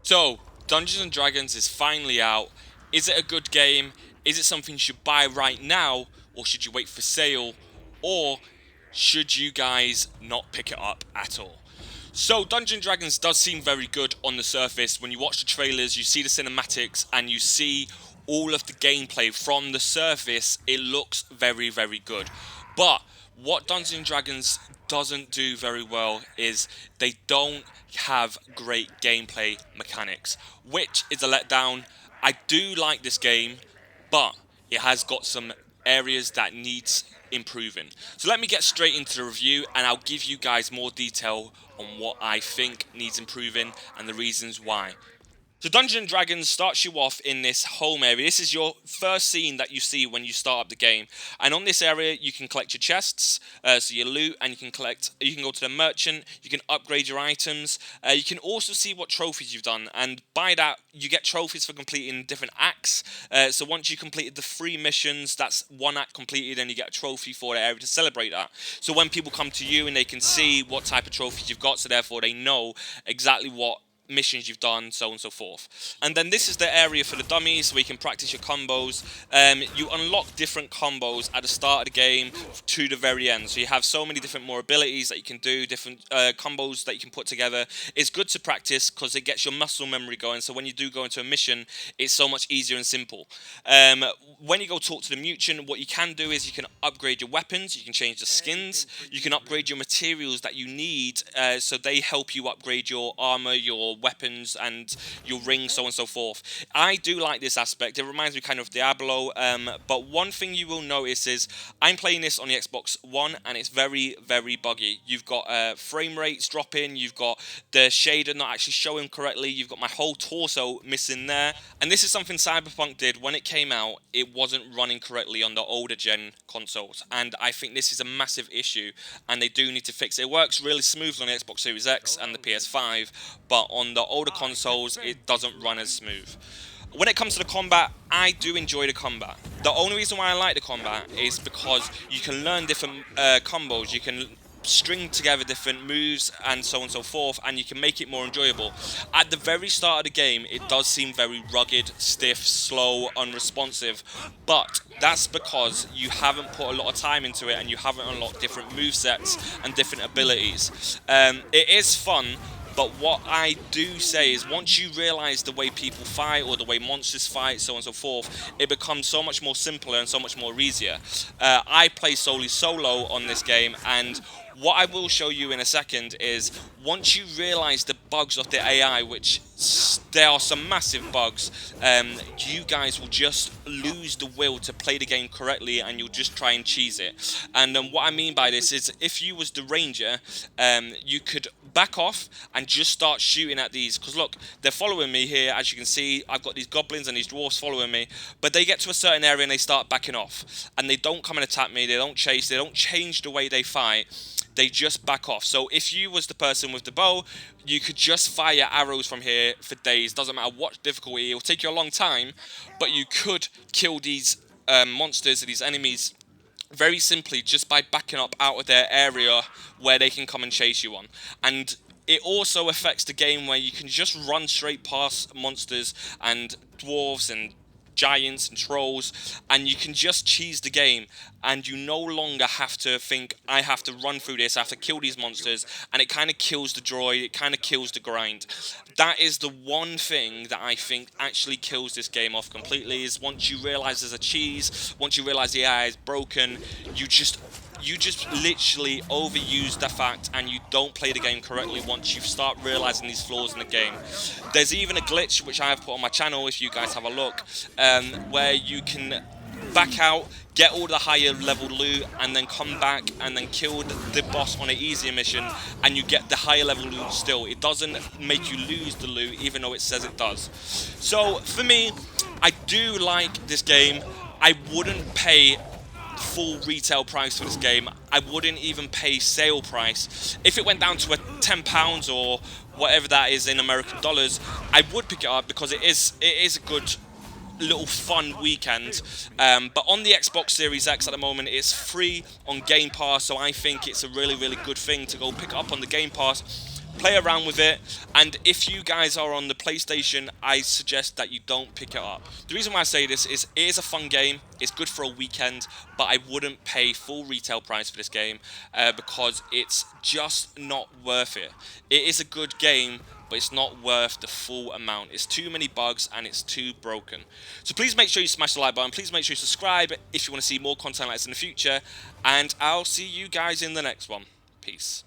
So, Dungeons and Dragons is finally out. Is it a good game? Is it something you should buy right now, or should you wait for sale, or should you guys not pick it up at all? So, Dungeons and Dragons does seem very good on the surface. When you watch the trailers, you see the cinematics, and you see all of the gameplay from the surface, it looks very, very good. But what Dungeons and Dragons doesn't do very well is they don't have great gameplay mechanics, which is a letdown. I do like this game, but it has got some areas that needs improving. So let me get straight into the review and I'll give you guys more detail on what I think needs improving and the reasons why. So Dungeons and Dragons starts you off in this home area. This is your first scene that you see when you start up the game. And on this area, you can collect your chests, so your loot, and you can go to the merchant, you can upgrade your items. You can also see what trophies you've done. And by that, you get trophies for completing different acts. So once you completed the 3 missions, that's one act completed, and you get a trophy for the area to celebrate that. So when people come to you and they can see what type of trophies you've got, so therefore they know exactly what missions you've done, so on and so forth. And then this is the area for the dummies where you can practice your combos. You unlock different combos at the start of the game to the very end. So you have so many different more abilities that you can do, different combos that you can put together. It's good to practice because it gets your muscle memory going. So when you do go into a mission, it's so much easier and simple. When you go talk to the mutant, what you can do is you can upgrade your weapons, you can change the skins, you can upgrade your materials that you need, so they help you upgrade your armor, your weapons and your ring, so on and so forth. I do like this aspect. It reminds me kind of Diablo, but one thing you will notice is I'm playing this on the Xbox One and it's very, very buggy. You've got frame rates dropping, you've got the shader not actually showing correctly, you've got my whole torso missing there. And this is something Cyberpunk did when it came out. It wasn't running correctly on the older gen consoles, and I think this is a massive issue and they do need to fix it. It works really smoothly on the Xbox Series X and the PS5, but on the older consoles it doesn't run as smooth. When it comes to the combat, I do enjoy the combat. The only reason why I like the combat is because you can learn different combos, you can string together different moves and so on and so forth, and you can make it more enjoyable. At the very start of the game, it does seem very rugged, stiff, slow, unresponsive, but that's because you haven't put a lot of time into it and you haven't unlocked different movesets and different abilities. It is fun, but what I do say is once you realise the way people fight or the way monsters fight, so on and so forth, it becomes so much more simpler and so much more easier. I play solely solo on this game, and what I will show you in a second is once you realise the bugs of the AI, which there are some massive bugs, you guys will just lose the will to play the game correctly and you'll just try and cheese it. And what I mean by this is if you was the ranger, you could back off and just start shooting at these, because look, they're following me here. As you can see, I've got these goblins and these dwarfs following me, but they get to a certain area and they start backing off and they don't come and attack me, they don't chase, they don't change the way they fight, they just back off. So if you was the person with the bow, you could just fire arrows from here for days. Doesn't matter what difficulty, it will take you a long time, but you could kill these monsters, these enemies, very simply just by backing up out of their area where they can come and chase you on. And it also affects the game where you can just run straight past monsters and dwarves and giants and trolls, and you can just cheese the game, and you no longer have to think, I have to run through this, I have to kill these monsters, and it kind of kills the droid, it kind of kills the grind. That is the one thing that I think actually kills this game off completely, is once you realise there's a cheese, once you realise the AI is broken, you just literally overuse the fact and you don't play the game correctly once you start realizing these flaws in the game. There's even a glitch which I have put on my channel if you guys have a look, where you can back out, get all the higher level loot, and then come back and then kill the boss on an easier mission and you get the higher level loot still. It doesn't make you lose the loot even though it says it does. So for me, I do like this game. I wouldn't pay full retail price for this game. I wouldn't even pay sale price. If it went down to a £10 or whatever that is in American dollars, I would pick it up because it is a good little fun weekend. But on the Xbox Series X at the moment, it's free on Game Pass, so I think it's a really, really good thing to go pick up on the Game Pass. play around with it, and if you guys are on the PlayStation, I suggest that you don't pick it up. The reason why I say this is it is a fun game, it's good for a weekend, but I wouldn't pay full retail price for this game because it's just not worth it. It is a good game, but it's not worth the full amount. It's too many bugs and it's too broken. So please make sure you smash the like button, please make sure you subscribe if you want to see more content like this in the future, and I'll see you guys in the next one. Peace.